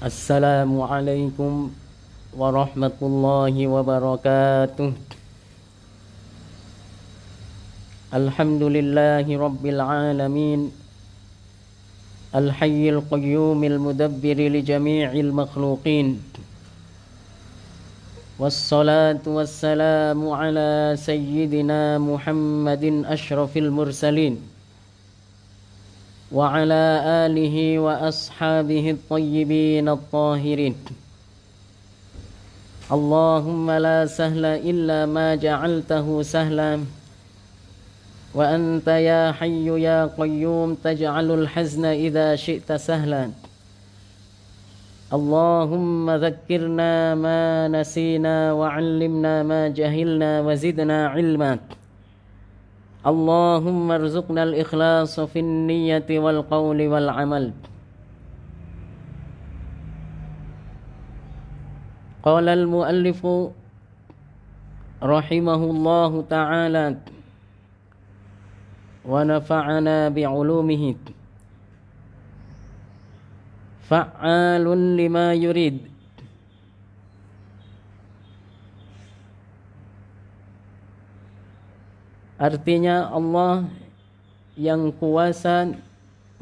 Assalamualaikum warahmatullahi wabarakatuh. Alhamdulillahi rabbil alamin. Al-hayyil qayyumil mudabbiri li jami'il makhluqin. Wassalatu wassalamu ala sayyidina Muhammadin ashrafil mursalin wa ala alihi wa ashabihi at-tayyibin at-tahirin. Allahumma la sahla illa ma ja'altahu sahlan wa anta ya hayyu ya qayyum taj'alul hazna idza syi'ta sahlan. Allahumma dhakkirna ma nasina wa 'allimna ma jahilna wa zidna 'ilma. Allahumma arzuqna al-ikhlasa fin niyyati wal qawli wal 'amal. Qala al-muallifu rahimahullahu ta'ala wa nafa'ana bi'ulumihi. Fa'alun lima yurid. Artinya Allah yang kuasa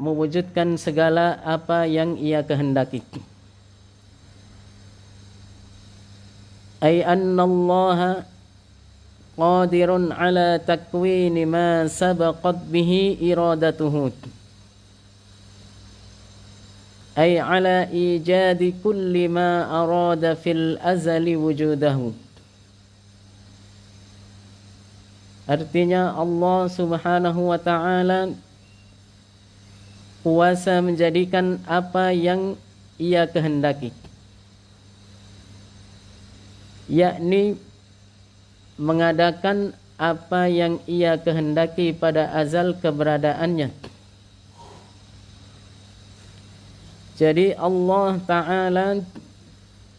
mewujudkan segala apa yang Ia kehendaki. Ay anna Allah qadirun ala takwini ma sabaqat bihi iradatuhu. Ay ala ijadi kulli ma arada fil azali wujudahu. Artinya Allah subhanahu wa ta'ala kuasa menjadikan apa yang Ia kehendaki, yakni mengadakan apa yang Ia kehendaki pada azal keberadaannya. Jadi Allah Ta'ala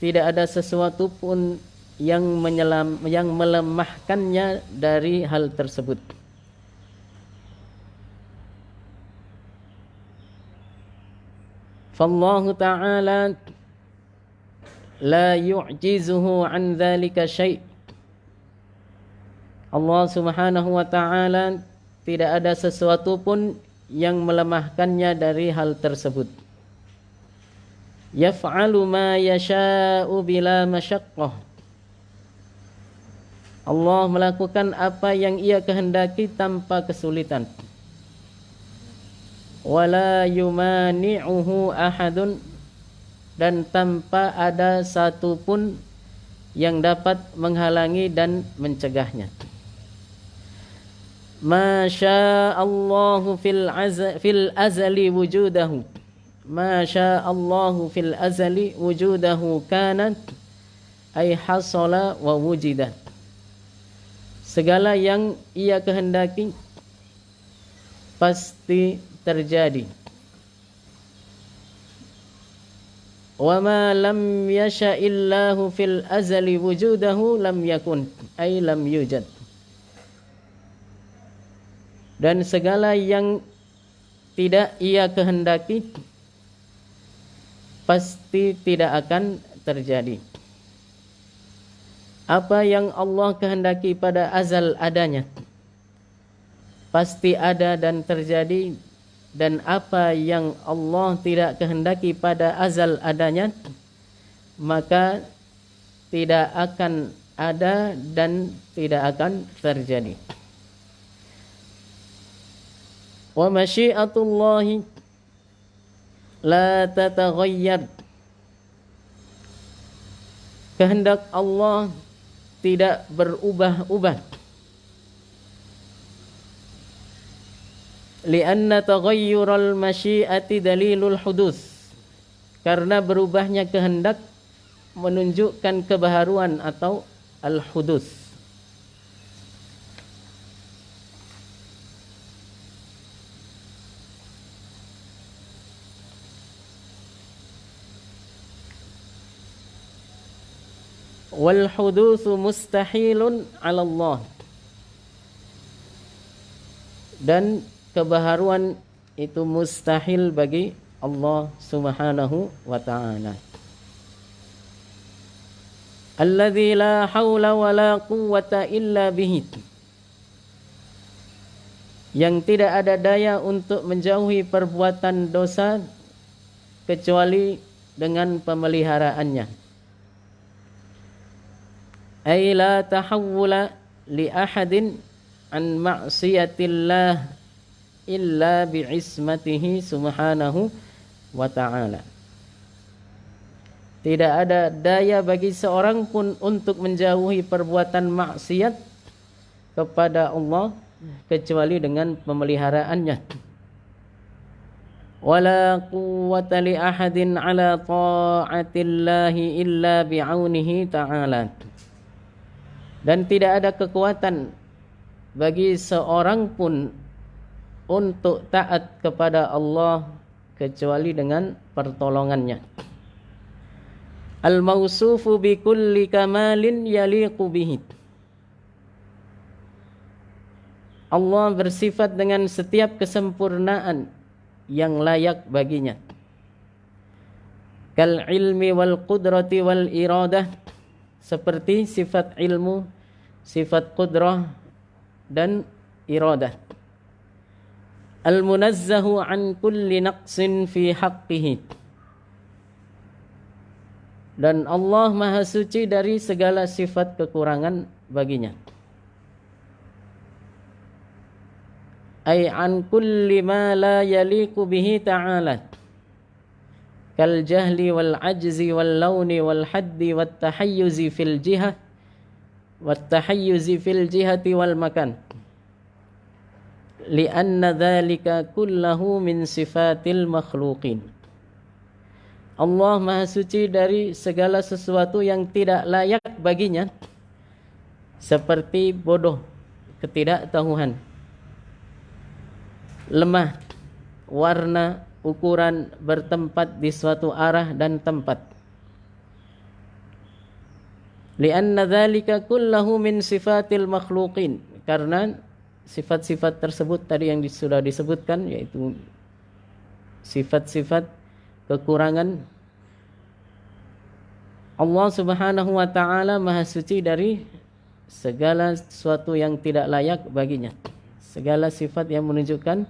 tidak ada sesuatu pun yang melemahkannya dari hal tersebut. Fallahu ta'ala la yu'jizuhu an dhalika syai'. Allah subhanahu wa ta'ala tidak ada sesuatu pun yang melemahkannya dari hal tersebut. Yaf'alu ma yasha'u bila masyaqqah. Allah melakukan apa yang Ia kehendaki tanpa kesulitan. Wala yumani'uhu ahadun, dan tanpa ada satu pun yang dapat menghalangi dan mencegahnya. Masya'allahu fil azali wujudahu. Masya'allahu fil azali wujudahu kanat ay hasala wa wujidat. Segala yang Ia kehendaki pasti terjadi. Wa ma lam yasha'illahu fil azali wujudahu lam yakun ay lam yujad. Dan segala yang tidak Ia kehendaki pasti tidak akan terjadi. Apa yang Allah kehendaki pada azal adanya pasti ada dan terjadi, dan apa yang Allah tidak kehendaki pada azal adanya maka tidak akan ada dan tidak akan terjadi. Wa masyiatullahi la tataghayyar. Kehendak Allah tidak berubah-ubah. Lianna taghayyural masyiati dalilul hudus. Karena berubahnya kehendak menunjukkan kebaharuan atau al-hudus. Wal hudutsu mustahilun 'ala Allah. Dan kebaharuan itu mustahil bagi Allah Subhanahu wa ta'ala. Alladzi la haula wa la quwwata illa bihi. Yang tidak ada daya untuk menjauhi perbuatan dosa kecuali dengan pemeliharaannya. Ay la tahawwula li ahadin an ma'siyatillah illa bi'ismatihi subhanahu wa ta'ala. Tidak ada daya bagi seorang pun untuk menjauhi perbuatan maksiat kepada Allah kecuali dengan pemeliharaannya. Wala quwwata li ahadin ala ta'atillahi illa bi'aunihi ta'ala. Dan tidak ada kekuatan bagi seorang pun untuk taat kepada Allah kecuali dengan pertolongannya. Al-mausufu bi kulli kamalin yaliqu bihi. Allah bersifat dengan setiap kesempurnaan yang layak baginya. Kal ilmi wal qudrati wal iradah, seperti sifat ilmu, sifat qudrah dan iradah. Al-munazzahu an kulli naqsin fi haqqihi. Dan Allah Maha Suci dari segala sifat kekurangan baginya. Ay an kulli ma la yaliqu bihi ta'ala. Kal jahli wal ajzi wal launi wal haddi wat tahayyuzi fil jihah wat tahayyuzi fil jihati wal makan. Lianna dhalika kullahu min sifatil makhluqin. Allah Maha Suci dari segala sesuatu yang tidak layak baginya, seperti bodoh, ketidaktahuan, lemah, warna, ukuran, bertempat di suatu arah dan tempat. Lianna dhalika kullahu min sifatil makhluqin. Karena sifat-sifat tersebut tadi yang sudah disebutkan, yaitu sifat-sifat kekurangan. Allah Subhanahu wa ta'ala Maha Suci dari segala sesuatu yang tidak layak baginya. Segala sifat yang menunjukkan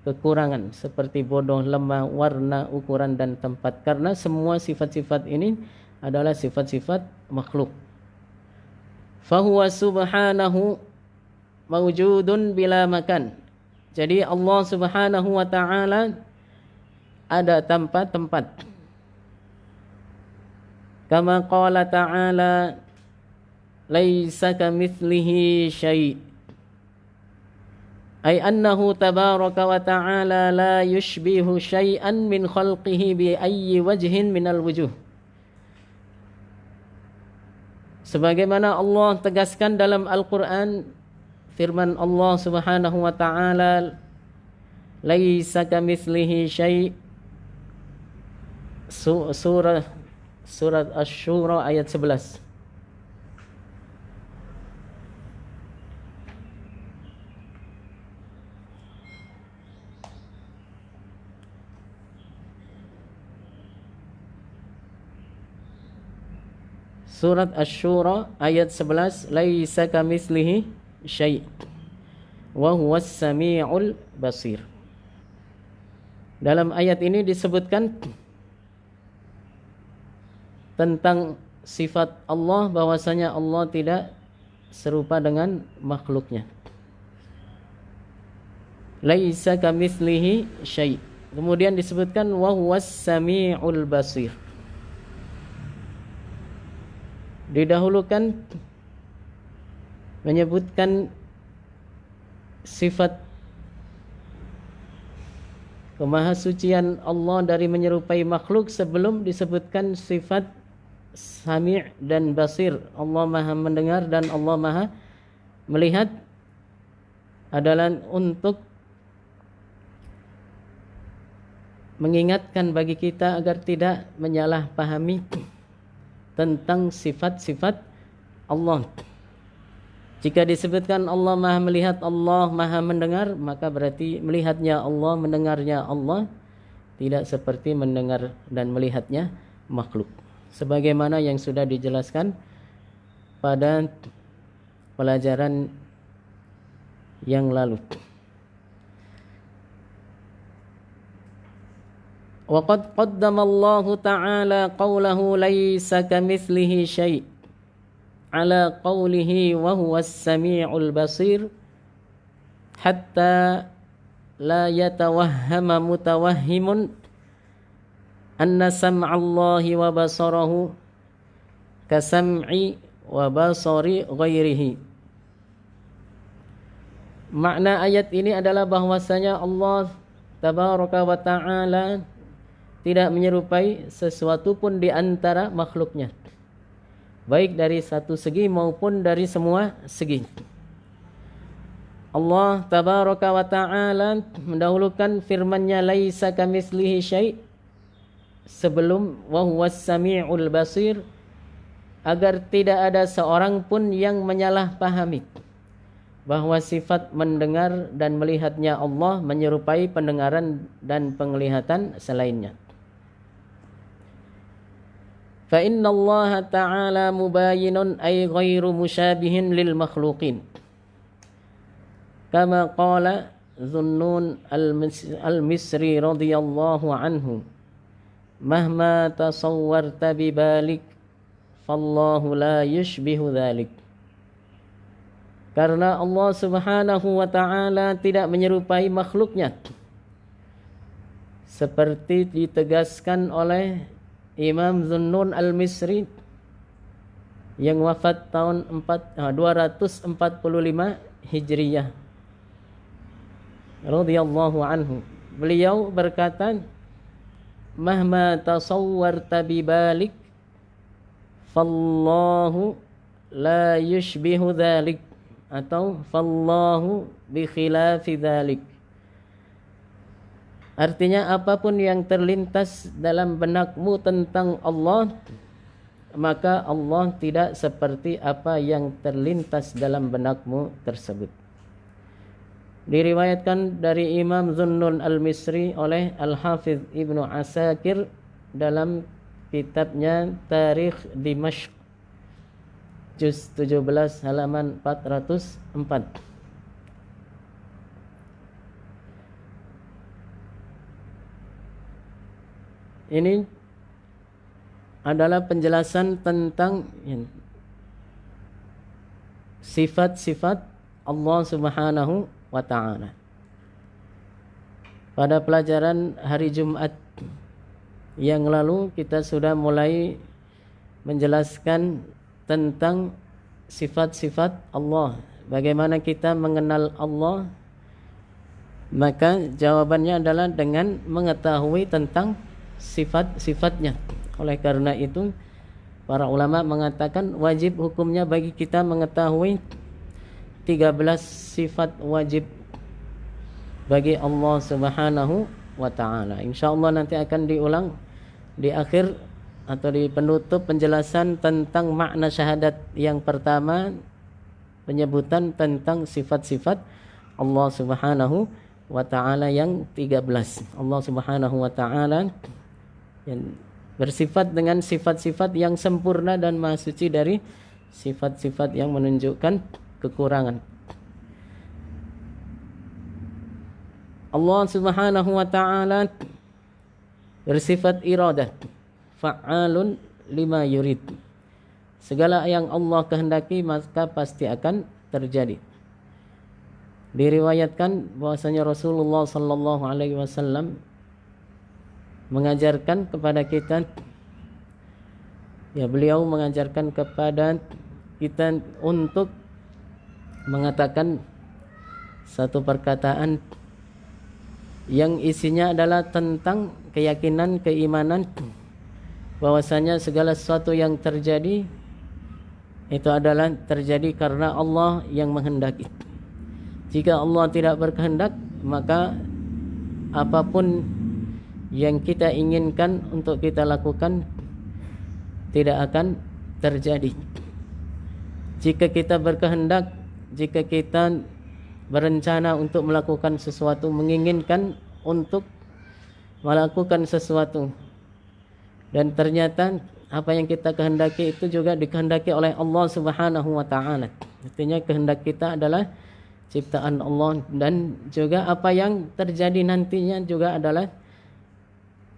kekurangan, seperti bodoh, lemah, warna, ukuran dan tempat. Karena semua sifat-sifat ini adalah sifat-sifat makhluk. Fahuwa subhanahu mawjudun bila makan. Jadi Allah Subhanahu wa ta'ala ada tanpa tempat. Kama qala ta'ala laisa kamitslihi syai'. Ay annahu tabaraka wa ta'ala la yushbihu syai'an min khalqihi bi ayyi wajhin minal wujuh. Sebagaimana Allah tegaskan dalam Al-Quran, firman Allah Subhanahu wa ta'ala, laisa kamitslihi syai'. Surat Asy-Syura ayat 11. Surat Asy-Syura ayat 11, laisa kamitslihi syai' wa huwas samiul basir. Dalam ayat ini disebutkan tentang sifat Allah, bahwasanya Allah tidak serupa dengan makhluknya. Laisa kamitslihi syai'. Kemudian disebutkan wa huwas samiul basir. Didahulukan menyebutkan sifat kemahasucian Allah dari menyerupai makhluk sebelum disebutkan sifat Sami' dan Basir. Allah Maha mendengar dan Allah Maha melihat, adalah untuk mengingatkan bagi kita agar tidak menyalahpahami tentang sifat-sifat Allah. Jika disebutkan Allah Maha melihat, Allah Maha mendengar, maka berarti melihatnya Allah, mendengarnya Allah tidak seperti mendengar dan melihatnya makhluk. Sebagaimana yang sudah dijelaskan pada pelajaran yang lalu. Waqad qaddama Allah Ta'ala qawlahu laysa kamithlihi syai' ala qawlihi wa huwas sami'ul basir hatta la yatawahhama mutawahhimun anna sam'allahi wa basarahu kasam'i wa basari ghairihi. Makna ayat ini adalah bahwasanya Allah Tabaraka wa Ta'ala tidak menyerupai sesuatu pun di antara makhluknya, baik dari satu segi maupun dari semua segi. Allah Tabaraka wa Ta'ala mendahulukan firman-Nya laisa kamitslihi syai' sebelum wa huwas sami'ul basir, agar tidak ada seorang pun yang menyalahpahami bahwa sifat mendengar dan melihatnya Allah menyerupai pendengaran dan penglihatan selainnya. Fa inna Allah Ta'ala mubayinun ay ghairu musyabihin lil makhluqin. Kama qala Zunnun al-Misri radhiyallahu anhu, mahma tasawwarta bibalik fallahu la yushbihu dhalik. Karena Allah Subhanahu wa Ta'ala tidak menyerupai makhluknya, seperti ditegaskan oleh Imam Zunnun al-Misri yang wafat tahun 245 Hijriyah radhiyallahu anhu. Beliau berkata, mahma tasawwarta bibalik fallahu la yushbihu dhalik, atau fallahu bi khilafi dhalik. Artinya apapun yang terlintas dalam benakmu tentang Allah, maka Allah tidak seperti apa yang terlintas dalam benakmu tersebut. Diriwayatkan dari Imam Zunnun al-Misri oleh Al-Hafidh Ibnu Asakir dalam kitabnya Tarikh Dimashq juz 17 halaman 404. Ini adalah penjelasan tentang sifat-sifat Allah Subhanahu wa Ta'ala. Pada pelajaran hari Jumat yang lalu kita sudah mulai menjelaskan tentang sifat-sifat Allah. Bagaimana kita mengenal Allah? Maka jawabannya adalah dengan mengetahui tentang sifat-sifatnya. Oleh karena itu para ulama mengatakan wajib hukumnya bagi kita mengetahui 13 sifat wajib bagi Allah Subhanahu wa Ta'ala. Insyaallah nanti akan diulang di akhir atau di penutup penjelasan tentang makna syahadat yang pertama, penyebutan tentang sifat-sifat Allah Subhanahu wa Ta'ala yang 13. Allah Subhanahu wa Ta'ala yang bersifat dengan sifat-sifat yang sempurna dan maha suci dari sifat-sifat yang menunjukkan kekurangan. Allah Subhanahu wa Ta'ala bersifat iradah, fa'alun lima yurid. Segala yang Allah kehendaki maka pasti akan terjadi. Diriwayatkan bahwasanya Rasulullah sallallahu alaihi wasallam mengajarkan kepada kita, beliau mengajarkan kepada kita untuk mengatakan satu perkataan yang isinya adalah tentang keyakinan, keimanan bahwasanya segala sesuatu yang terjadi itu adalah terjadi karena Allah yang menghendaki. Jika Allah tidak berkehendak, maka apapun yang kita inginkan untuk kita lakukan tidak akan terjadi. Jika kita berkehendak, jika kita berencana untuk melakukan sesuatu, menginginkan untuk melakukan sesuatu dan ternyata apa yang kita kehendaki itu juga dikehendaki oleh Allah Subhanahu wa taala. Artinya kehendak kita adalah ciptaan Allah, dan juga apa yang terjadi nantinya juga adalah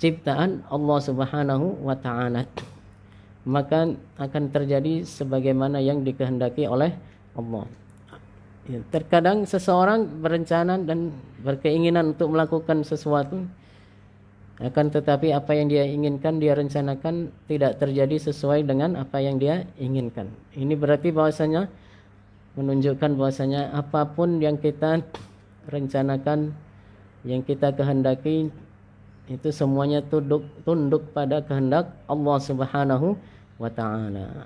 ciptaan Allah Subhanahu wa taala. Maka akan terjadi sebagaimana yang dikehendaki oleh Allah. Ya, terkadang seseorang berencana dan berkeinginan untuk melakukan sesuatu, akan tetapi apa yang dia inginkan, dia rencanakan tidak terjadi sesuai dengan apa yang dia inginkan. Ini berarti bahwasanya menunjukkan bahwasanya apapun yang kita rencanakan, yang kita kehendaki, itu semuanya tunduk pada kehendak Allah Subhanahu wa taala.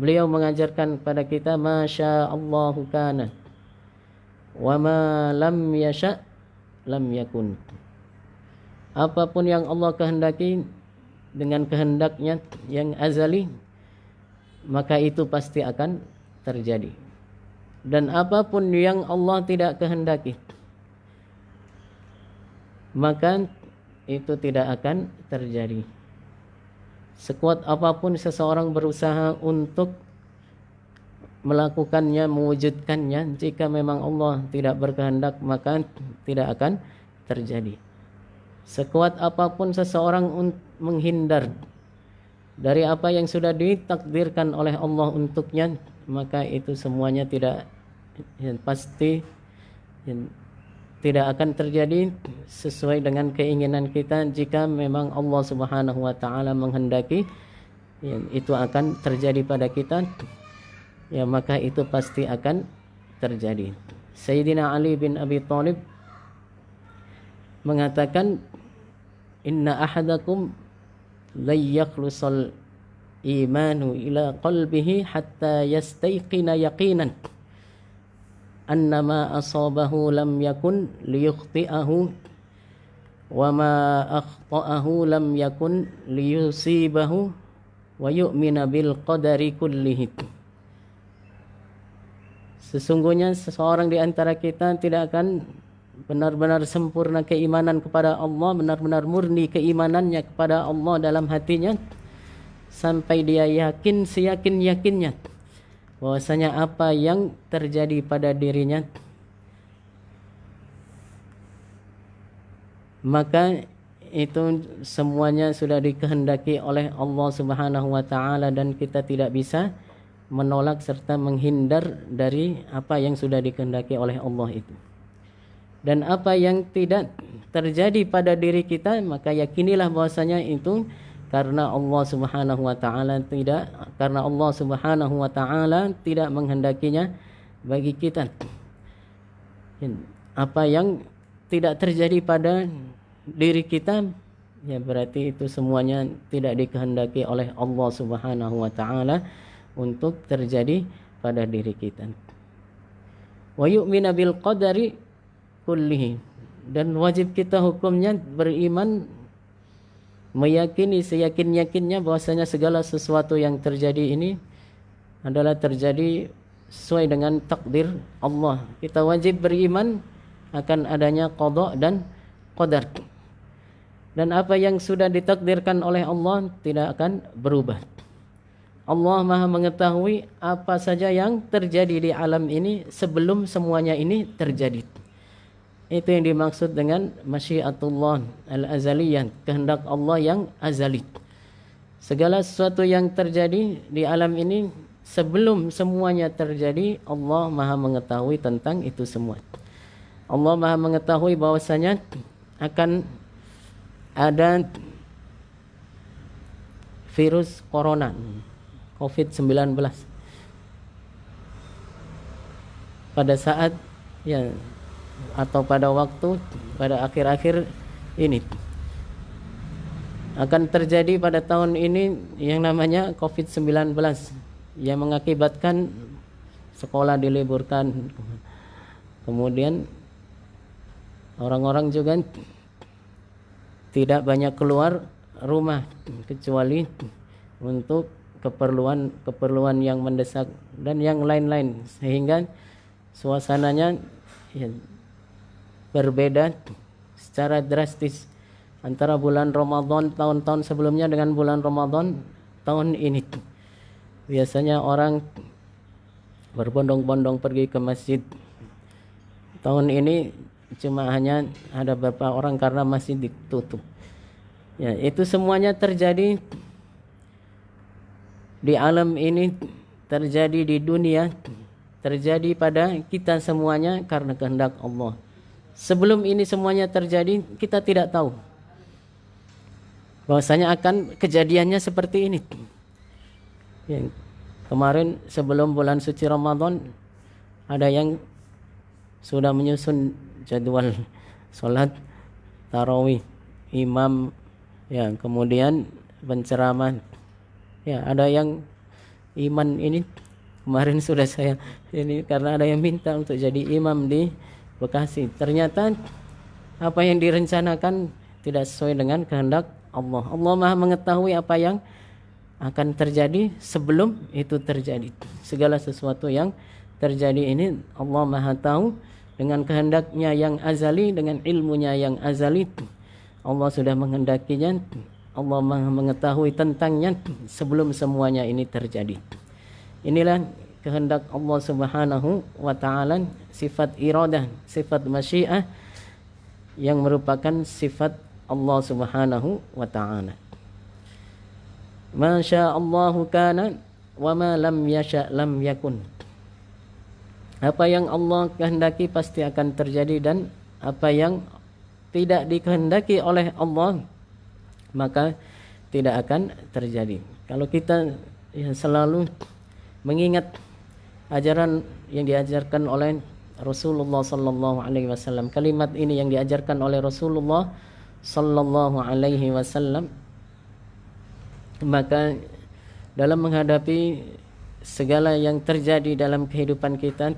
Beliau mengajarkan kepada kita masya Allahu kana wa ma lam yasha lam yakun. Apapun yang Allah kehendaki dengan kehendaknya yang azali, maka itu pasti akan terjadi. Dan apapun yang Allah tidak kehendaki, maka itu tidak akan terjadi. Sekuat apapun seseorang berusaha untuk melakukannya, mewujudkannya, jika memang Allah tidak berkehendak, maka tidak akan terjadi. Sekuat apapun seseorang menghindar dari apa yang sudah ditakdirkan oleh Allah untuknya, maka itu semuanya pasti tidak akan terjadi sesuai dengan keinginan kita. Jika memang Allah Subhanahu wa taala menghendaki itu akan terjadi pada kita, ya maka itu pasti akan terjadi. Sayyidina Ali bin Abi Thalib mengatakan, inna ahadakum la yakhlusal imanu ila qalbihi hatta yastayqina yaqinan annama asabahu lam yakun liyukhti'ahu wa ma akhta'ahu lam yakun liyusibahu wa yu'mina bil qadari kullihi. Sesungguhnya seseorang di antara kita tidak akan benar-benar sempurna keimanan kepada Allah, benar-benar murni keimanannya kepada Allah dalam hatinya, sampai dia yakin seyakin-yakinnya bahwasanya apa yang terjadi pada dirinya, maka itu semuanya sudah dikehendaki oleh Allah Subhanahu wa taala, dan kita tidak bisa menolak serta menghindar dari apa yang sudah dikehendaki oleh Allah itu. Dan apa yang tidak terjadi pada diri kita, maka yakinilah bahwasanya itu karena Allah Subhanahu wa taala tidak menghendakinya bagi kita. Apa yang tidak terjadi pada diri kita, ya berarti itu semuanya tidak dikehendaki oleh Allah Subhanahu wa taala untuk terjadi pada diri kita. Wa yu'mina bil qadari kullihi, dan wajib kita hukumnya beriman, meyakini seyakin-yakinnya bahwasanya segala sesuatu yang terjadi ini adalah terjadi sesuai dengan takdir Allah. Kita wajib beriman akan adanya qada dan qadar, dan apa yang sudah ditakdirkan oleh Allah tidak akan berubah. Allah Maha mengetahui apa saja yang terjadi di alam ini sebelum semuanya ini terjadi. Itu yang dimaksud dengan masyiatullah al-azaliyah, kehendak Allah yang azali. Segala sesuatu yang terjadi di alam ini sebelum semuanya terjadi, Allah Maha mengetahui tentang itu semua. Allah Maha mengetahui bahwasanya akan ada virus corona COVID-19 pada saat atau pada waktu, pada akhir-akhir ini akan terjadi pada tahun ini yang namanya COVID-19, yang mengakibatkan sekolah diliburkan, kemudian orang-orang juga tidak banyak keluar rumah kecuali untuk keperluan yang mendesak dan yang lain-lain, sehingga suasananya berbeda secara drastis antara bulan Ramadan tahun-tahun sebelumnya dengan bulan Ramadan tahun ini. Biasanya orang berbondong-bondong pergi ke masjid. Tahun ini cuma hanya ada beberapa orang karena masjid ditutup. Ya, itu semuanya terjadi di alam ini, terjadi di dunia, terjadi pada kita semuanya karena kehendak Allah. Sebelum ini semuanya terjadi, kita tidak tahu bahwasanya akan kejadiannya seperti ini. Ya, kemarin sebelum bulan suci Ramadan ada yang sudah menyusun jadwal sholat tarawih, imam, ya, kemudian penceramah. Ya, ada yang iman ini kemarin sudah saya ini karena ada yang minta untuk jadi imam di Bekasi. Ternyata apa yang direncanakan tidak sesuai dengan kehendak Allah. Allah Maha mengetahui apa yang akan terjadi sebelum itu terjadi. Segala sesuatu yang terjadi ini Allah Maha tahu dengan kehendaknya yang azali, dengan ilmunya yang azali. Allah sudah menghendakinya. Allah Maha mengetahui tentangnya sebelum semuanya ini terjadi. Inilah kehendak Allah Subhanahu wa taala, sifat iradah, sifat masyiah yang merupakan sifat Allah Subhanahu wa taala. Ma sya'allahu kana wa ma lam yasha' lam yakun. Apa yang Allah kehendaki pasti akan terjadi, dan apa yang tidak dikehendaki oleh Allah maka tidak akan terjadi. Kalau kita selalu mengingat ajaran yang diajarkan oleh Rasulullah sallallahu alaihi wasallam, kalimat ini yang diajarkan oleh Rasulullah sallallahu alaihi wasallam, maka dalam menghadapi segala yang terjadi dalam kehidupan kita,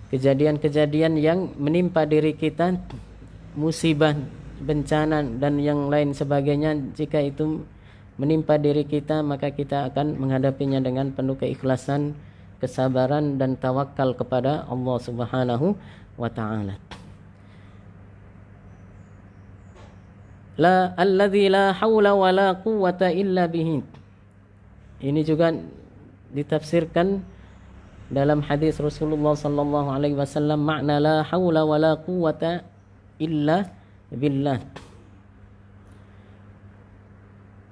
kejadian-kejadian yang menimpa diri kita, musibah, bencana dan yang lain sebagainya, jika itu menimpa diri kita, maka kita akan menghadapinya dengan penuh keikhlasan, kesabaran dan tawakal kepada Allah Subhanahu wa taala. La alladzi la haula wa la quwwata illa bihi. Ini juga ditafsirkan dalam hadis Rasulullah sallallahu alaihi wasallam, makna la haula wa la quwwata illa billah.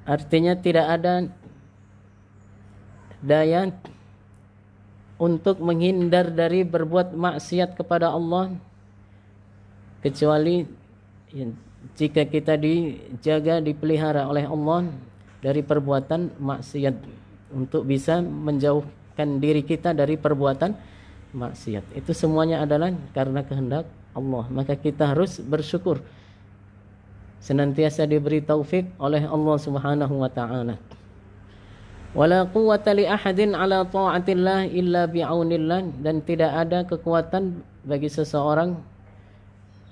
Artinya tidak ada daya untuk menghindar dari berbuat maksiat kepada Allah kecuali jika kita dijaga, dipelihara oleh Allah dari perbuatan maksiat, untuk bisa menjauhkan diri kita dari perbuatan maksiat. Itu semuanya adalah karena kehendak Allah. Maka kita harus bersyukur, senantiasa diberi taufik oleh Allah Subhanahu wa taala. Wala quwwata li ahadin ala ta'atillah illa bi'aunillah, dan tidak ada kekuatan bagi seseorang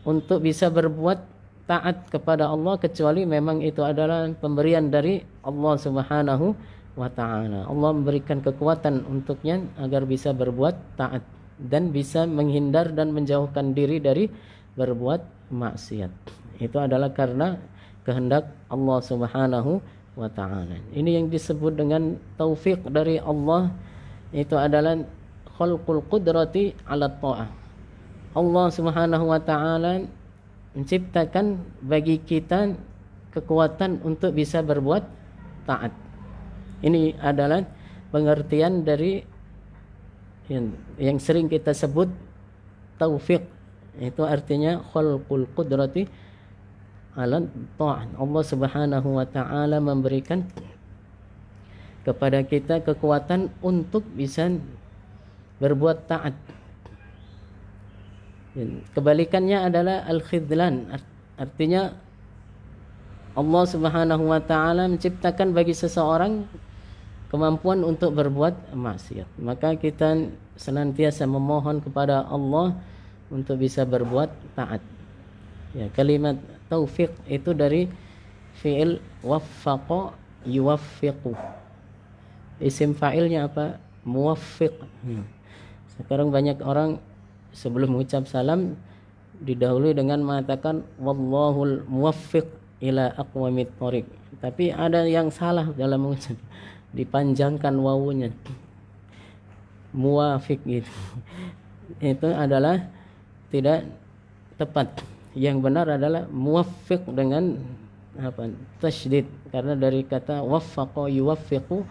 untuk bisa berbuat taat kepada Allah kecuali memang itu adalah pemberian dari Allah Subhanahu wa taala. Allah memberikan kekuatan untuknya agar bisa berbuat taat dan bisa menghindar dan menjauhkan diri dari berbuat maksiat. Itu adalah karena kehendak Allah Subhanahu wa ta'ala. Ini yang disebut dengan taufik dari Allah, itu adalah khalqul qudrati ala ta'ah. Allah Subhanahu wa ta'ala menciptakan bagi kita kekuatan untuk bisa berbuat taat. Ini adalah pengertian dari yang sering kita sebut taufik. Itu artinya khalqul qudrati ala ta'ah. Allah Subhanahu wa taala memberikan kepada kita kekuatan untuk bisa berbuat taat. Kebalikannya adalah al-khidlan. Artinya Allah Subhanahu wa taala menciptakan bagi seseorang kemampuan untuk berbuat maksiat. Maka kita senantiasa memohon kepada Allah untuk bisa berbuat taat. Ya, kalimat taufik itu dari fi'il waffaqa yuwaffiqu. Isim fa'ilnya apa? Muwaffiq. Sekarang banyak orang sebelum mengucap salam didahului dengan mengatakan wallahul muwaffiq ila aqwamit thoriq. Tapi ada yang salah dalam mengucap, dipanjangkan wawunya, muwafiq gitu. Itu adalah tidak tepat. Yang benar adalah muwaffiq dengan tasydid, karena dari kata waffaqa yuwaffiqu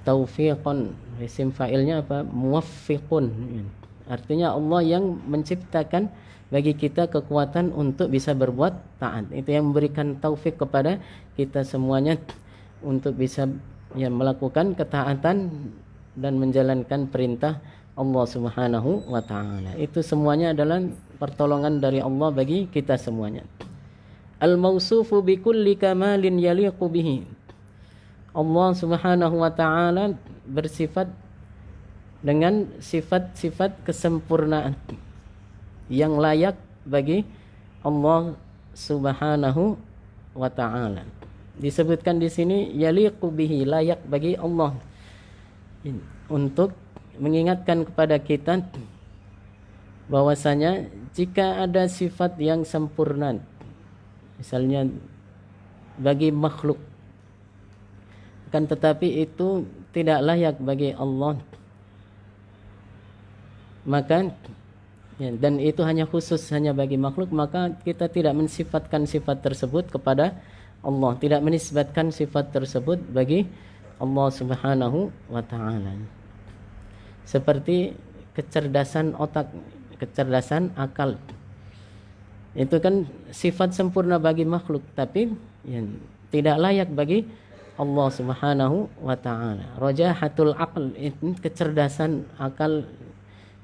taufiqan, isim fa'ilnya muwaffiqun. Artinya Allah yang menciptakan bagi kita kekuatan untuk bisa berbuat taat. Itu yang memberikan taufik kepada kita semuanya untuk bisa melakukan ketaatan dan menjalankan perintah Allah Subhanahu wa taala. Itu semuanya adalah pertolongan dari Allah bagi kita semuanya. Al-mausufu bi kulli kamalin yaliqu bihi. Allah Subhanahu wa taala bersifat dengan sifat-sifat kesempurnaan yang layak bagi Allah Subhanahu wa taala. Disebutkan di sini yaliqu bihi, layak bagi Allah, untuk mengingatkan kepada kita bahwasanya jika ada sifat yang sempurna, misalnya bagi makhluk, kan tetapi itu tidak layak bagi Allah, maka dan itu hanya khusus hanya bagi makhluk, maka kita tidak mensifatkan sifat tersebut kepada Allah, tidak menisbatkan sifat tersebut bagi Allah Subhanahu wa taala. Seperti kecerdasan otak, kecerdasan akal, itu kan sifat sempurna bagi makhluk, tapi tidak layak bagi Allah Subhanahu wa taala. Rajahatul aql, itu kecerdasan akal,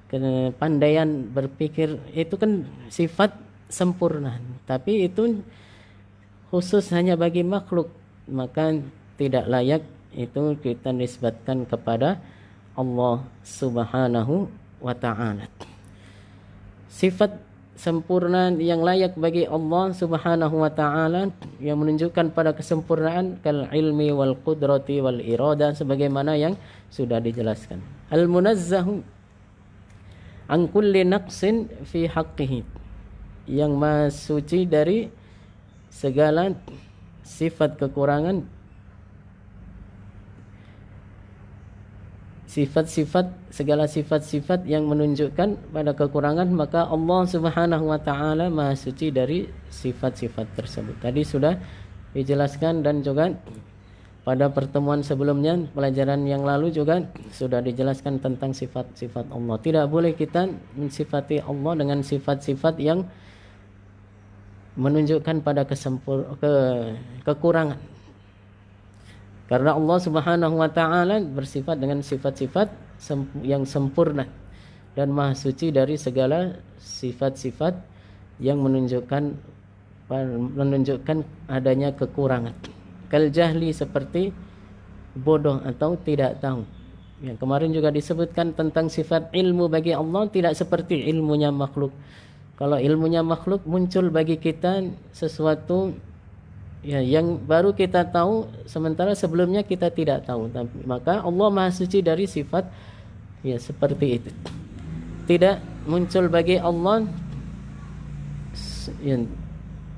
kepandaian berpikir, itu kan sifat sempurna, tapi itu khusus hanya bagi makhluk, maka tidak layak itu kita nisbatkan kepada Allah Subhanahu wa ta'ala. Sifat sempurna yang layak bagi Allah Subhanahu wa ta'ala yang menunjukkan pada kesempurnaan, kal ilmi wal qudrati wal irada, sebagaimana yang sudah dijelaskan. Al munazzahu an kulli naqsin fi haqqihi, yang maha suci dari segala sifat kekurangan, segala sifat-sifat yang menunjukkan pada kekurangan, maka Allah Subhanahu wa taala maha suci dari sifat-sifat tersebut. Tadi sudah dijelaskan, dan juga pada pertemuan sebelumnya, pelajaran yang lalu juga sudah dijelaskan tentang sifat-sifat Allah. Tidak boleh kita mensifati Allah dengan sifat-sifat yang menunjukkan pada kekurangan. Karena Allah Subhanahu wa taala bersifat dengan sifat-sifat yang sempurna dan maha suci dari segala sifat-sifat yang menunjukkan adanya kekurangan. Kal jahli, seperti bodoh atau tidak tahu. Yang kemarin juga disebutkan tentang sifat ilmu bagi Allah tidak seperti ilmunya makhluk. Kalau ilmunya makhluk muncul bagi kita sesuatu yang baru kita tahu, sementara sebelumnya kita tidak tahu. Maka Allah maha suci dari sifat seperti itu. Tidak muncul bagi Allah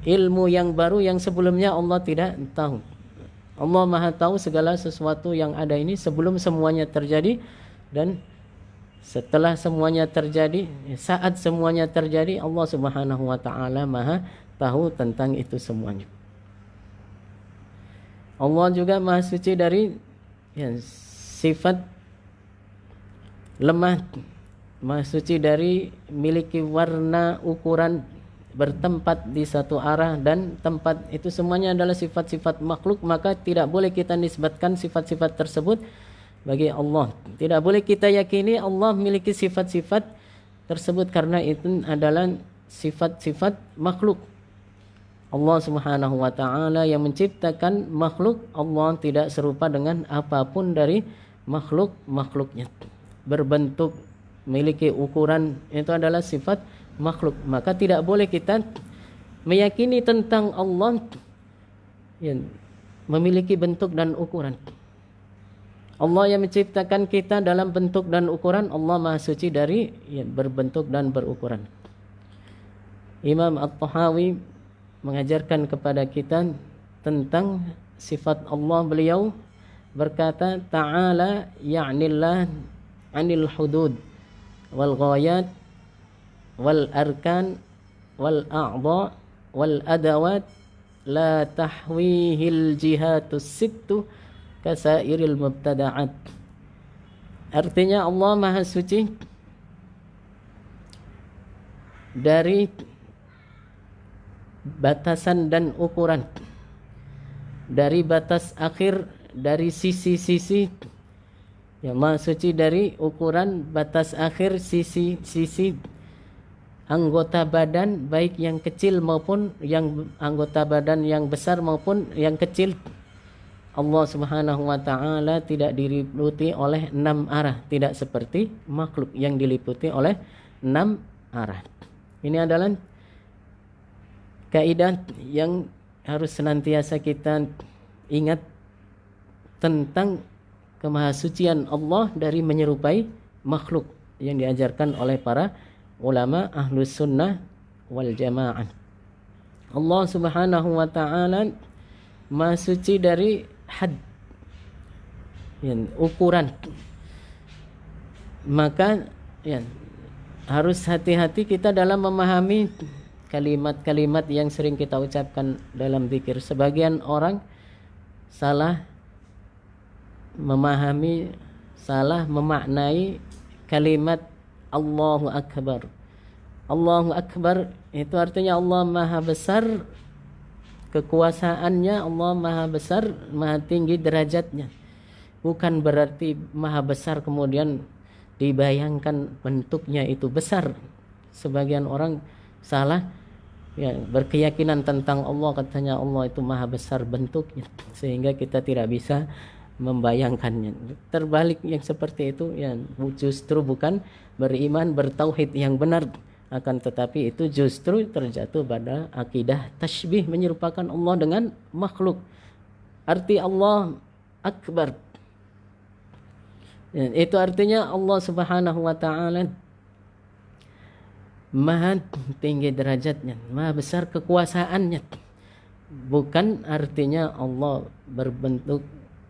ilmu yang baru yang sebelumnya Allah tidak tahu. Allah maha tahu segala sesuatu yang ada ini sebelum semuanya terjadi, dan setelah semuanya terjadi, saat semuanya terjadi, Allah Subhanahu wa taala maha tahu tentang itu semuanya. Allah juga maha suci dari sifat lemah, maha suci dari miliki warna, ukuran, bertempat di satu arah, dan tempat itu semuanya adalah sifat-sifat makhluk, maka tidak boleh kita nisbatkan sifat-sifat tersebut bagi Allah. Tidak boleh kita yakini Allah memiliki sifat-sifat tersebut, karena itu adalah sifat-sifat makhluk. Allah Subhanahu wa taala yang menciptakan makhluk, Allah tidak serupa dengan apapun dari makhluk-makhluknya. Berbentuk, memiliki ukuran, itu adalah sifat makhluk. Maka tidak boleh kita meyakini tentang Allah yang memiliki bentuk dan ukuran. Allah yang menciptakan kita dalam bentuk dan ukuran, Allah maha suci dari berbentuk dan berukuran. Imam At-Tahawi mengajarkan kepada kita tentang sifat Allah. Beliau berkata, ta'ala ya'nillah anil hudud wal ghayat wal arkan wal a'dha wal adawat la tahwihil jihatus sittu kasairil mubtada'at. Artinya Allah Maha Suci dari batasan dan ukuran, dari batas akhir, dari sisi-sisi. Ya, Maha Suci dari ukuran, batas akhir, sisi-sisi anggota badan, baik yang kecil maupun yang anggota badan yang besar maupun yang kecil. Allah Subhanahu wa ta'ala tidak diliputi oleh 6 arah, tidak seperti makhluk yang diliputi oleh 6 arah. Ini adalah kaidah yang harus senantiasa kita ingat tentang kemahasucian Allah dari menyerupai makhluk yang diajarkan oleh para ulama ahlus sunnah wal jamaah. Allah Subhanahu wa ta'ala Maha Suci dari had, ukuran. Maka harus hati-hati kita dalam memahami kalimat-kalimat yang sering kita ucapkan dalam zikir. Sebagian orang salah memahami, salah memaknai kalimat Allahu Akbar. Allahu Akbar itu artinya Allah Maha Besar kekuasaannya, Allah Maha Besar, Maha tinggi derajatnya. Bukan berarti Maha Besar kemudian dibayangkan bentuknya itu besar. Sebagian orang salah berkeyakinan tentang Allah, katanya Allah itu Maha Besar bentuknya, sehingga kita tidak bisa membayangkannya. Terbalik yang seperti itu justru bukan beriman bertauhid yang benar, akan tetapi itu justru terjatuh pada akidah tasybih, menyerupakan Allah dengan makhluk. Arti Allah Akbar itu artinya Allah Subhanahu wa ta'ala Maha tinggi derajatnya, Maha besar kekuasaannya. Bukan artinya Allah berbentuk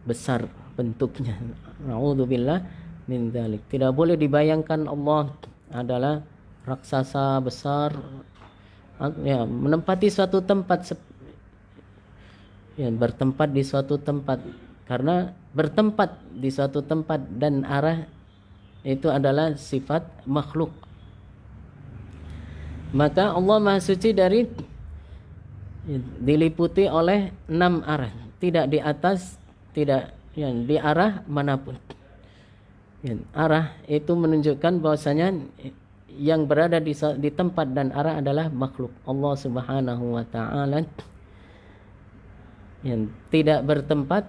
besar bentuknya. Na'udzubillah min dzalik. Tidak boleh dibayangkan Allah adalah raksasa besar, menempati suatu tempat, bertempat di suatu tempat. Karena bertempat di suatu tempat dan arah itu adalah sifat makhluk. Maka Allah Maha Suci dari diliputi oleh 6 arah, tidak di atas, tidak di arah manapun. Arah itu menunjukkan bahwasanya yang berada di tempat dan arah adalah makhluk. Allah Subhanahu wa ta'ala yang tidak bertempat,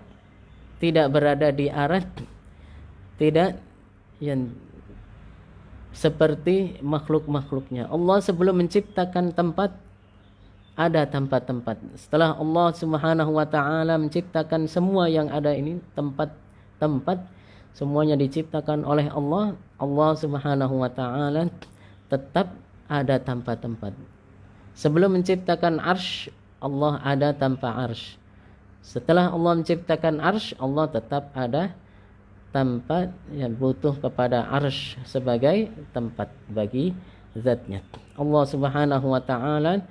tidak berada di arah, tidak seperti makhluk-makhluknya. Allah sebelum menciptakan tempat, ada tempat-tempat. Setelah Allah Subhanahu wa ta'ala menciptakan semua yang ada ini, tempat-tempat, semuanya diciptakan oleh Allah. Allah Subhanahu wa ta'ala tetap ada tanpa tempat. Sebelum menciptakan arsy, Allah ada tanpa arsy. Setelah Allah menciptakan arsy, Allah tetap ada tanpa butuh kepada arsy sebagai tempat bagi zatnya. Allah Subhanahu wa ta'ala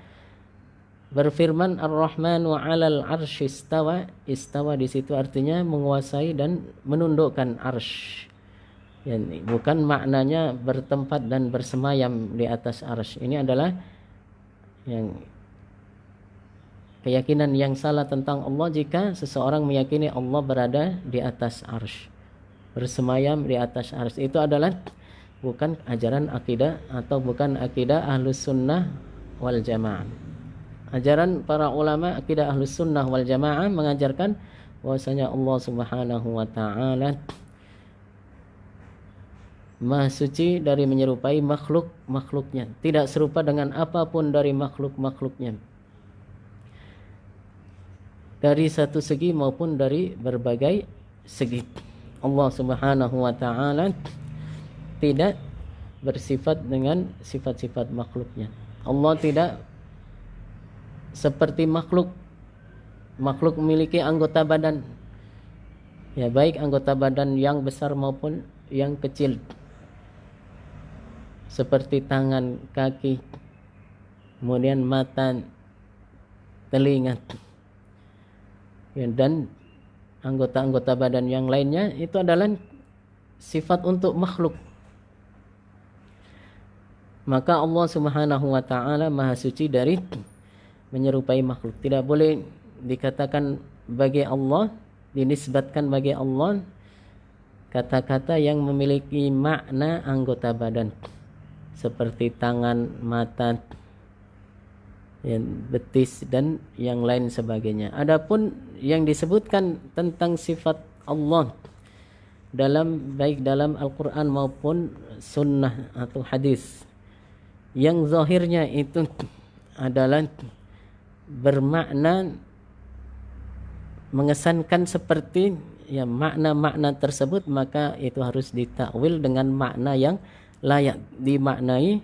berfirman, Ar-Rahmanu 'alal 'arsy istawa. Istawa di situ artinya menguasai dan menundukkan arsy. Bukan maknanya bertempat dan bersemayam di atas arsy. Ini adalah keyakinan yang salah tentang Allah jika seseorang meyakini Allah berada di atas arsy, bersemayam di atas arsy. Itu adalah bukan ajaran akidah atau bukan akidah Ahlus Sunnah wal Jamaah. Ajaran para ulama akidah Ahlus Sunnah wal Jamaah mengajarkan bahwasanya Allah Subhanahu wa ta'ala Maha Suci dari menyerupai makhluk-makhluknya, tidak serupa dengan apapun dari makhluk-makhluknya, dari satu segi maupun dari berbagai segi. Allah Subhanahu wa ta'ala tidak bersifat dengan sifat-sifat makhluknya. Allah tidak seperti makhluk memiliki anggota badan, ya, baik anggota badan yang besar maupun yang kecil, seperti tangan, kaki, kemudian mata, telinga, ya, dan anggota-anggota badan yang lainnya. Itu adalah sifat untuk makhluk. Maka Allah Subhanahu wa ta'ala maha suci dari menyerupai makhluk. Tidak boleh dikatakan bagi Allah, dinisbatkan bagi Allah kata-kata yang memiliki makna anggota badan, seperti tangan, mata, ya, betis, dan yang lain sebagainya. Adapun yang disebutkan tentang sifat Allah baik dalam Al-Quran maupun sunnah atau hadis, yang zahirnya itu adalah bermakna mengesankan seperti, ya, makna-makna tersebut, maka itu harus ditakwil dengan makna yang layak, dimaknai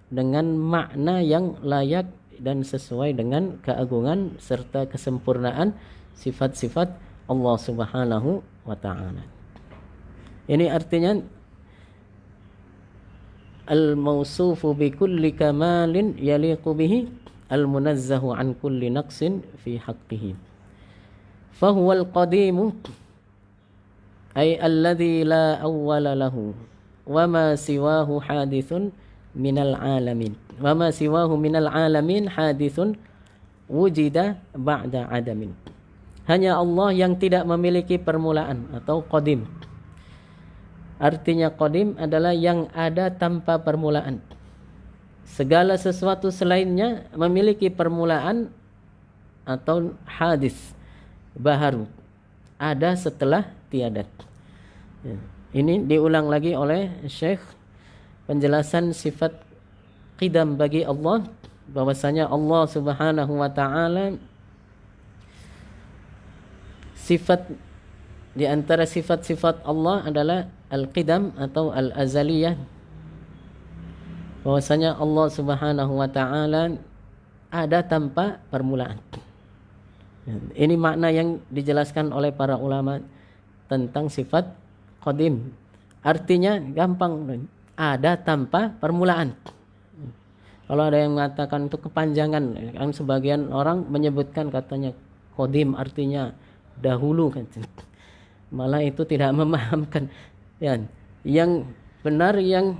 dengan makna yang layak dan sesuai dengan keagungan serta kesempurnaan sifat-sifat Allah Subhanahu wa ta'ala. Ini artinya al-mausufu bi kulli kamalin yaliqu bihi al-munazzahu an kulli naqsin fi haqqihi. Fahuwal qadimu ay alladhi la awwala lahu wa ma siwahu hadithun minal alamin. Wa ma siwahu minal alamin hadithun wujida ba'da adamin. Hanya Allah yang tidak memiliki permulaan atau qadim. Artinya qadim adalah yang ada tanpa permulaan. Segala sesuatu selainnya memiliki permulaan atau hadis, baharu, ada setelah tiada. Ya. Ini diulang lagi oleh Syekh penjelasan sifat qidam bagi Allah, bahwasanya Allah Subhanahu wa ta'ala sifat di antara sifat-sifat Allah adalah al-qidam atau al-azaliyah, bahwasanya Allah Subhanahu wa ta'ala ada tanpa permulaan. Ini makna yang dijelaskan oleh para ulama tentang sifat qadim. Artinya gampang, ada tanpa permulaan. Kalau ada yang mengatakan itu kepanjangan, kan sebagian orang menyebutkan katanya qadim artinya dahulu, kan. Malah itu tidak memahamkan. Ya, yang benar, yang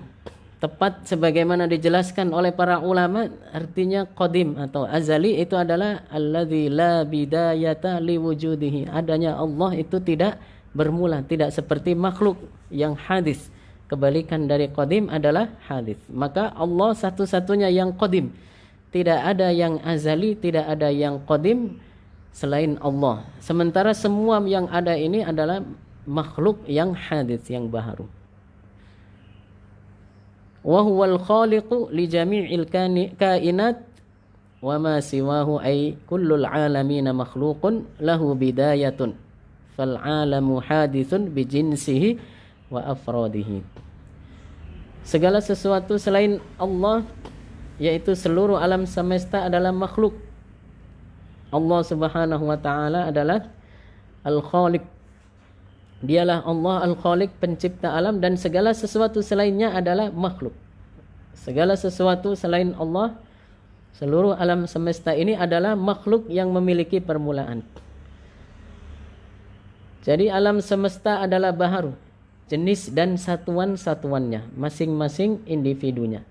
tepat sebagaimana dijelaskan oleh para ulama, artinya qadim atau azali itu adalah alladzi la bidayata liwujudihi. Adanya Allah itu tidak bermula, tidak seperti makhluk yang hadis. Kebalikan dari qadim adalah hadis. Maka Allah satu-satunya yang qadim. Tidak ada yang azali, tidak ada yang qadim selain Allah. Sementara semua yang ada ini adalah makhluk yang hadis, yang baharu. Wa huwal khaliqu li jami'il kainat wa ma siwahu ay kullul alamin makhluqun lahu bidayatun fal alamu hadithun bi jinsihi wa afradihi. Segala sesuatu selain Allah, yaitu seluruh alam semesta, adalah makhluk. Allah Subhanahu wa ta'ala adalah al-khaliq. Dialah Allah al-khaliq, pencipta alam, dan segala sesuatu selainnya adalah makhluk. Segala sesuatu selain Allah, seluruh alam semesta ini adalah makhluk yang memiliki permulaan. Jadi alam semesta adalah baharu, jenis dan satuan-satuannya, masing-masing individunya.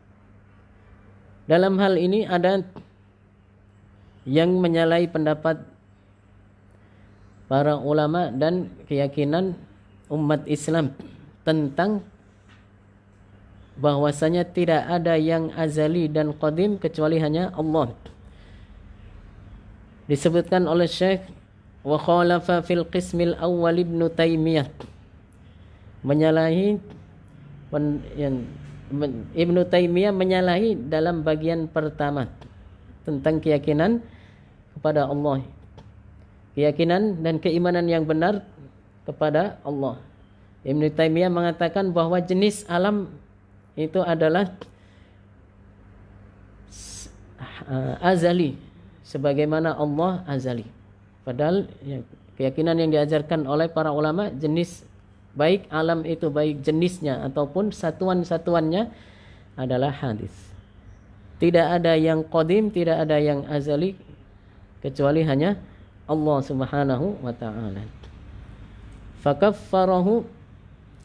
Dalam hal ini ada yang menyalahi pendapat para ulama dan keyakinan umat Islam tentang bahwasanya tidak ada yang azali dan qadim kecuali hanya Allah. Disebutkan oleh Syekh wa khalafa fil qismil awwal Ibnu Taimiyah, menyalahi Ibnu Taimiyah menyalahi dalam bagian pertama tentang keyakinan kepada Allah, keyakinan dan keimanan yang benar kepada Allah. Ibnu Taimiyah mengatakan bahwa jenis alam itu adalah azali, sebagaimana Allah azali. Padahal ya, keyakinan yang diajarkan oleh para ulama, jenis baik alam itu baik jenisnya ataupun satuan-satuannya adalah hadis. Tidak ada yang qadim, tidak ada yang azali, kecuali hanya Allah Subhanahu wa taala. Fakaffarahu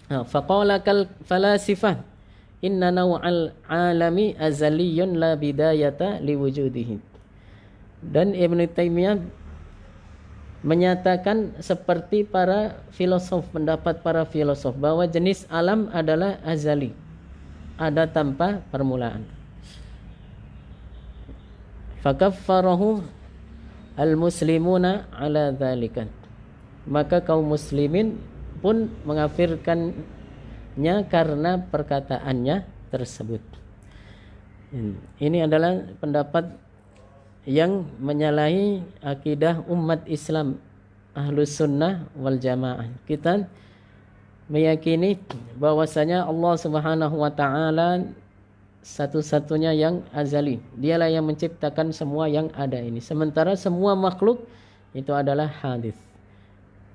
faqala kal falasifah inna naw'al alami azaliyun la bidayata liwujudihi. Dan Ibn Taimiyah menyatakan seperti para filosof, pendapat para filosof bahwa jenis alam adalah azali, ada tanpa permulaan. Fakaffarahu al-muslimuna ala dzalika. Maka kaum muslimin pun mengafirkannya karena perkataannya tersebut. Ini adalah pendapat yang menyalahi akidah umat Islam Ahlus Sunnah wal Jamaah. Kita meyakini bahwasanya Allah Subhanahu wa taala satu-satunya yang azali. Dialah yang menciptakan semua yang ada ini. Sementara semua makhluk itu adalah hadis,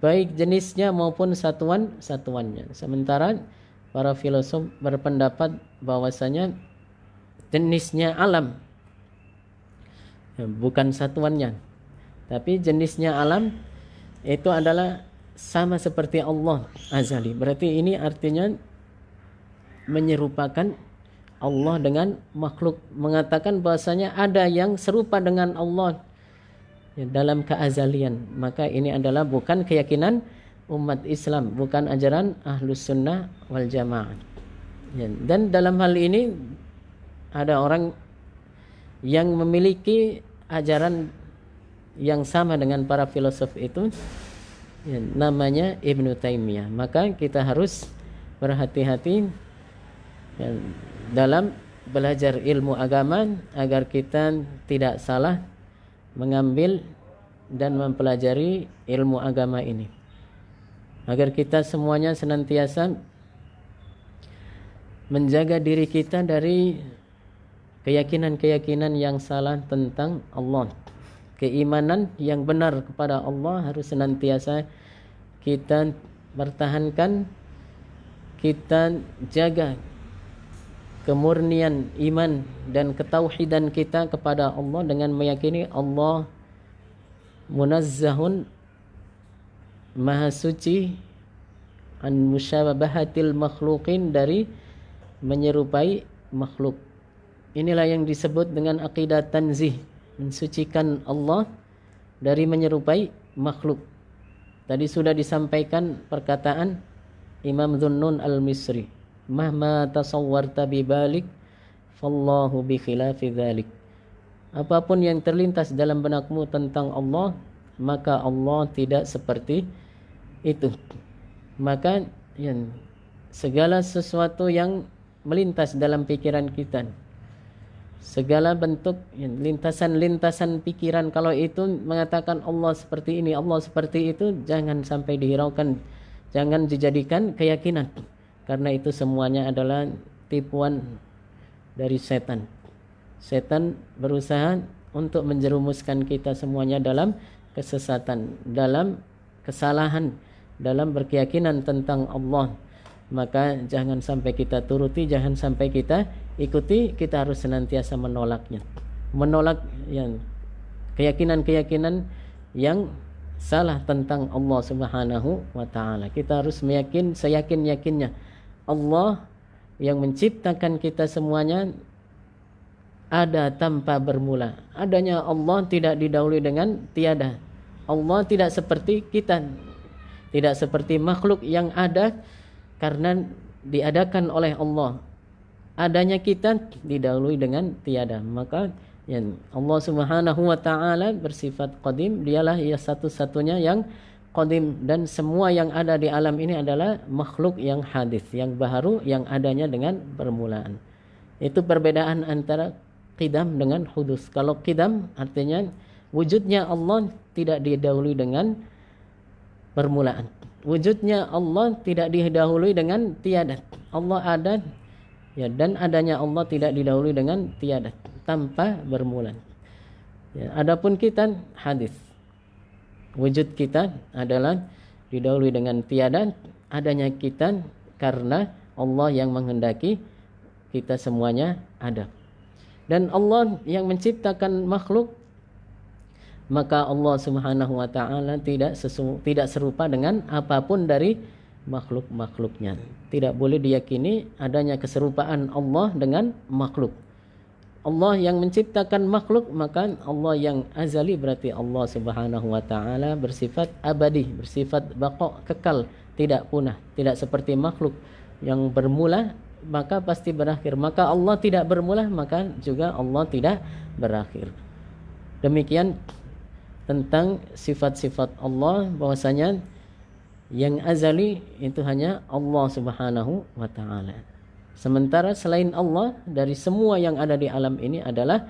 baik jenisnya maupun satuan-satuannya. Sementara para filosof berpendapat bahwasanya jenisnya alam, bukan satuannya, tapi jenisnya alam itu adalah sama seperti Allah azali. Berarti ini artinya menyerupakan Allah dengan makhluk, mengatakan bahwasanya ada yang serupa dengan Allah dalam keazalian. Maka ini adalah bukan keyakinan umat Islam, bukan ajaran Ahlus Sunnah wal Jamaah. Dan dalam hal ini ada orang yang memiliki ajaran yang sama dengan para filosof itu, namanya Ibn Taimiyah. Maka kita harus berhati-hati dalam belajar ilmu agama agar kita tidak salah mengambil dan mempelajari ilmu agama ini, agar kita semuanya senantiasa menjaga diri kita dari keyakinan-keyakinan yang salah tentang Allah. Keimanan yang benar kepada Allah harus senantiasa kita pertahankan, kita jaga kemurnian iman dan ketauhidan kita kepada Allah dengan meyakini Allah munazzahun, maha suci, an musyabahatil makhluqin, dari menyerupai makhluk. Inilah yang disebut dengan aqidah tanzih, mensucikan Allah dari menyerupai makhluk. Tadi sudah disampaikan perkataan Imam Dhunnun al-Misri, mahma tasawwarta bibalik fallahu bi khilafi dzalik. Apapun yang terlintas dalam benakmu tentang Allah, maka Allah tidak seperti itu. Maka segala sesuatu yang melintas dalam pikiran kita, segala bentuk lintasan-lintasan pikiran, kalau itu mengatakan Allah seperti ini, Allah seperti itu, jangan sampai dihiraukan, jangan dijadikan keyakinan. Karena itu semuanya adalah tipuan dari setan. Setan berusaha untuk menjerumuskan kita semuanya dalam kesesatan, dalam kesalahan, dalam berkeyakinan tentang Allah. Maka jangan sampai kita turuti, jangan sampai kita ikuti, kita harus senantiasa menolaknya. Menolak keyakinan-keyakinan yang salah tentang Allah Subhanahu wa taala. Kita harus meyakin seyakin-yakinnya Allah yang menciptakan kita semuanya ada tanpa bermula. Adanya Allah tidak didahului dengan tiada. Allah tidak seperti kita, tidak seperti makhluk yang ada karena diadakan oleh Allah. Adanya kita didahului dengan tiada. Maka Allah Subhanahu wa taala bersifat qadim, dialah satu-satunya yang qadim, dan semua yang ada di alam ini adalah makhluk yang hadis, yang baru, yang adanya dengan permulaan. Itu perbedaan antara qidam dengan hudus. Kalau qidam artinya wujudnya Allah tidak didahului dengan permulaan. Wujudnya Allah tidak didahului dengan tiada. Allah ada dan adanya Allah tidak didahului dengan tiada, tanpa bermula. Ya, adapun kita hadis. Wujud kita adalah didahului dengan tiada, adanya kita karena Allah yang menghendaki kita semuanya ada. Dan Allah yang menciptakan makhluk, maka Allah Subhanahu wa taala tidak serupa dengan apapun dari makhluk-makhluknya. Tidak boleh diyakini adanya keserupaan Allah dengan makhluk. Allah yang menciptakan makhluk, maka Allah yang azali berarti Allah Subhanahu wa taala bersifat abadi, bersifat baqa, kekal, tidak punah, tidak seperti makhluk yang bermula maka pasti berakhir. Maka Allah tidak bermula, maka juga Allah tidak berakhir. Demikian tentang sifat-sifat Allah, bahwasanya yang azali itu hanya Allah Subhanahu wa taala. Sementara selain Allah, dari semua yang ada di alam ini adalah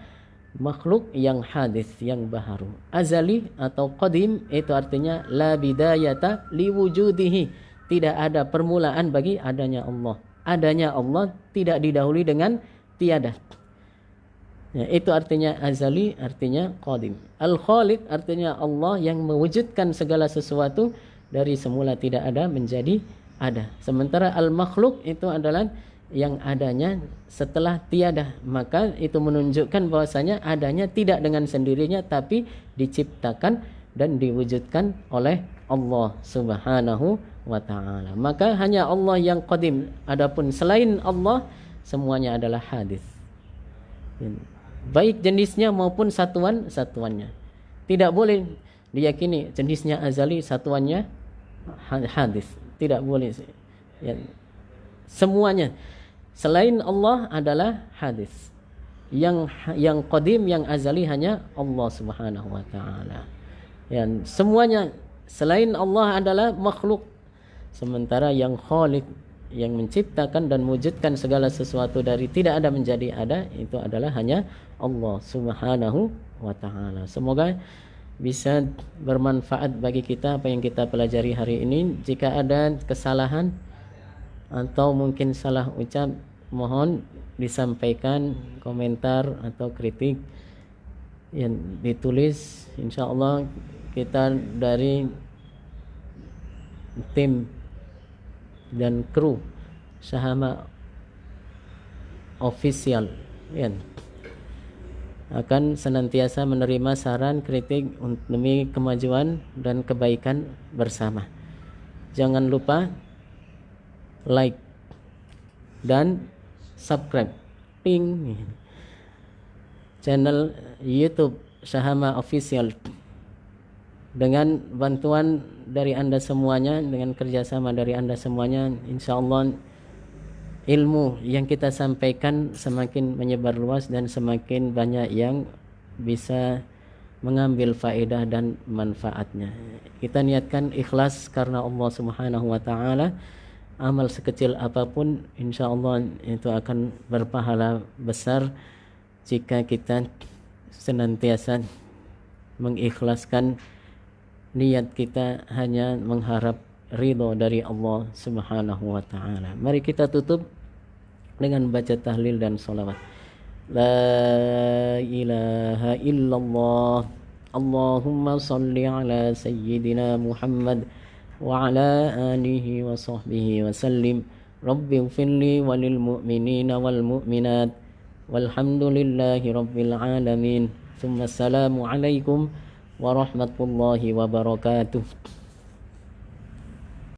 makhluk yang hadis, yang baharu. Azali atau qadim itu artinya la bidayata liwujudihi, tidak ada permulaan bagi adanya Allah. Adanya Allah tidak didahului dengan tiada. Ya, itu artinya azali, artinya qadim. Al-Khaliq artinya Allah yang mewujudkan segala sesuatu dari semula tidak ada menjadi ada. Sementara al-makhluk itu adalah yang adanya setelah tiada, maka itu menunjukkan bahwasanya adanya tidak dengan sendirinya tapi diciptakan dan diwujudkan oleh Allah Subhanahu wa taala. Maka hanya Allah yang qadim, adapun selain Allah semuanya adalah hadis, baik jenisnya maupun satuannya. Tidak boleh diyakini jenisnya azali, satuannya hadis, tidak boleh ya. Semuanya selain Allah adalah hadis. Yang qadim, yang azali hanya Allah Subhanahu wa taala. Yang semuanya selain Allah adalah makhluk. Sementara yang Khaliq, yang menciptakan dan mewujudkan segala sesuatu dari tidak ada menjadi ada, itu adalah hanya Allah Subhanahu wa taala. Semoga bisa bermanfaat bagi kita apa yang kita pelajari hari ini. Jika ada kesalahan atau mungkin salah ucap, mohon disampaikan komentar atau kritik yang ditulis. Insyaallah kita dari tim dan kru Syahama Official ya, akan senantiasa menerima saran kritik demi kemajuan dan kebaikan bersama. Jangan lupa like dan subscribe ping channel YouTube Syahama Official. Dengan bantuan dari Anda semuanya, dengan kerjasama dari Anda semuanya, insyaallah ilmu yang kita sampaikan semakin menyebar luas dan semakin banyak yang bisa mengambil faedah dan manfaatnya. Kita niatkan ikhlas karena Allah Subhanahu wa taala. Amal sekecil apapun insyaallah itu akan berpahala besar jika kita senantiasa mengikhlaskan niat kita hanya mengharap ridho dari Allah Subhanahu wa taala. Mari kita tutup dengan baca tahlil dan salawat. La ilaha illallah. Allahumma salli ala sayyidina Muhammad wa ala alihi wa sahbihi wa sallim. Rabbi ighfirli walil mu'minina wal mu'minat. Walhamdulillahi rabbil alamin. Tsumma assalamu alaikum warahmatullahi wabarakatuh.